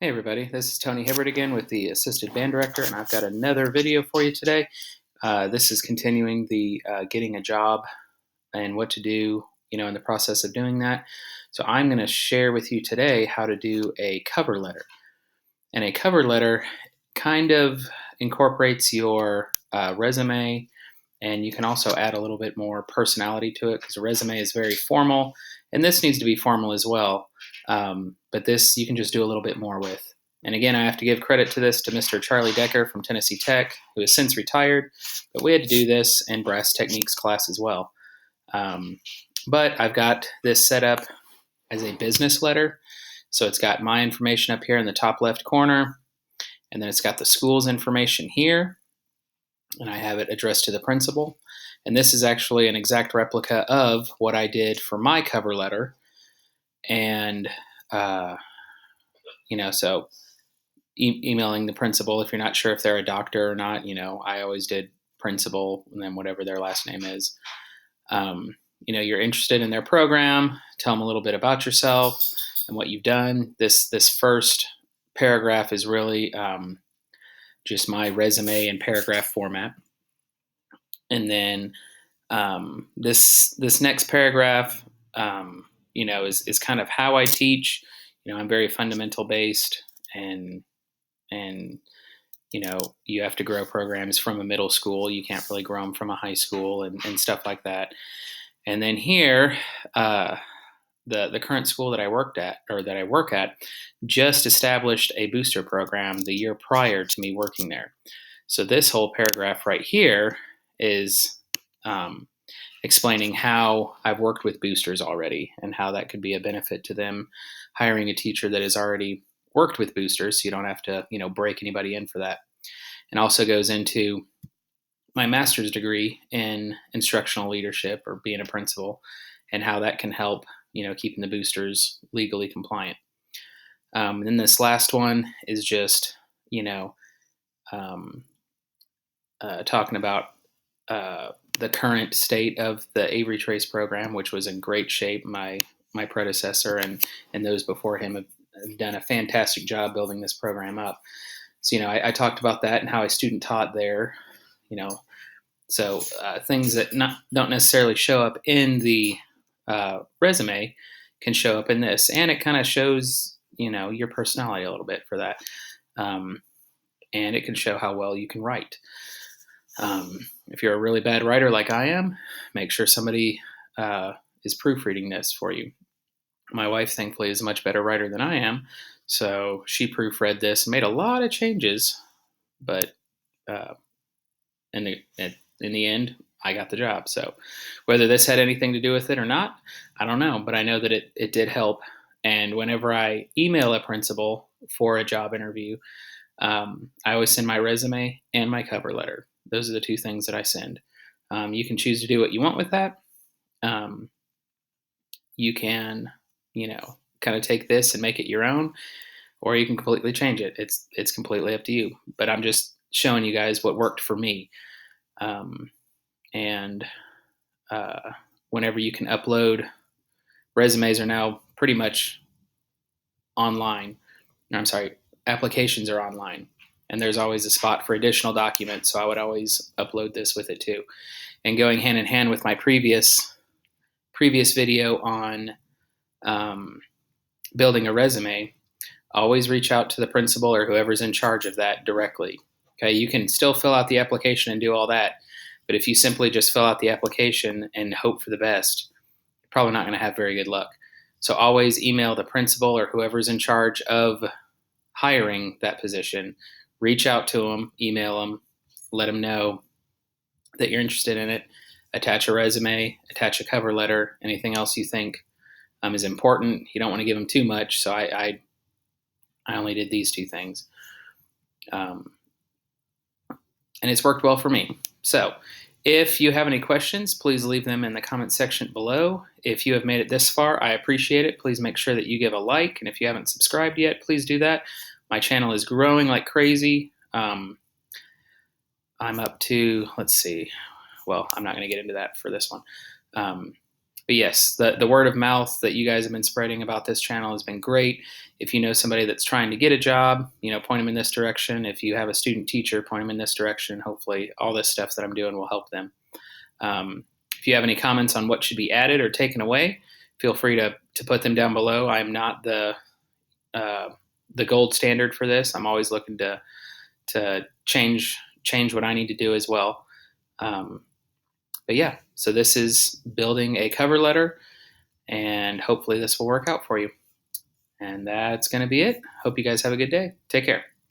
Hey everybody, this is Tony Hibbert again with the Assisted Band Director, and I've got another video for you today. This is continuing the getting a job and what to do, in the process of doing that. So I'm going to share with you today how to do a cover letter. And a cover letter kind of incorporates your resume, and you can also add a little bit more personality to it because a resume is very formal, and this needs to be formal as well. But this you can just do a little bit more with. And again, I have to give credit to this to Mr. Charlie Decker from Tennessee Tech, who has since retired, but we had to do this in Brass Techniques class as well. But I've got this set up as a business letter. So it's got my information up here in the top left corner, and then it's got the school's information here, and I have it addressed to the principal. And this is actually an exact replica of what I did for my cover letter. And, so emailing the principal, if you're not sure if they're a doctor or not, I always did principal and then whatever their last name is. You're interested in their program, tell them a little bit about yourself and what you've done. This first paragraph is really just my resume in paragraph format. And then this next paragraph, is kind of how I teach. I'm very fundamental based, and you have to grow programs from a middle school. You can't really grow them from a high school and stuff like that. And then here, the current school that I work at just established a booster program the year prior to me working there. So this whole paragraph right here is explaining how I've worked with boosters already and how that could be a benefit to them hiring a teacher that has already worked with boosters, so you don't have to break anybody in for that. And also goes into my master's degree in instructional leadership, or being a principal, and how that can help keeping the boosters legally compliant. And then this last one is just talking about the current state of the Avery Trace program, which was in great shape. My predecessor and those before him have done a fantastic job building this program up. So I talked about that and how I student taught there. So things that don't necessarily show up in the resume can show up in this, and it kind of shows your personality a little bit for that, and it can show how well you can write. If you're a really bad writer like I am, make sure somebody is proofreading this for you. My wife, thankfully, is a much better writer than I am, so she proofread this and made a lot of changes, but in the end, I got the job. So whether this had anything to do with it or not, I don't know, but I know that it did help. And whenever I email a principal for a job interview, I always send my resume and my cover letter. Those are the two things that I send. You can choose to do what you want with that. You can, kind of take this and make it your own, or you can completely change it. It's completely up to you. But I'm just showing you guys what worked for me. Whenever you can upload, resumes are now pretty much online. Applications are online, and there's always a spot for additional documents, so I would always upload this with it too. And going hand in hand with my previous video on building a resume, always reach out to the principal or whoever's in charge of that directly. Okay, you can still fill out the application and do all that, but if you simply just fill out the application and hope for the best, you're probably not going to have very good luck. So always email the principal or whoever's in charge of hiring that position. Reach out to them, email them, let them know that you're interested in it. Attach a resume, attach a cover letter, anything else you think is important. You don't want to give them too much, so I only did these two things. And it's worked well for me. So if you have any questions, please leave them in the comment section below. If you have made it this far, I appreciate it. Please make sure that you give a like, and if you haven't subscribed yet, please do that. My channel is growing like crazy. I'm up to, let's see, well, I'm not going to get into that for this one. But yes, the word of mouth that you guys have been spreading about this channel has been great. If you know somebody that's trying to get a job, point them in this direction. If you have a student teacher, point them in this direction. Hopefully, all this stuff that I'm doing will help them. If you have any comments on what should be added or taken away, feel free to put them down below. I'm not uh, the gold standard for this. I'm always looking to change what I need to do as well. But yeah, so this is building a cover letter, and hopefully this will work out for you. And that's going to be it. Hope you guys have a good day. Take care.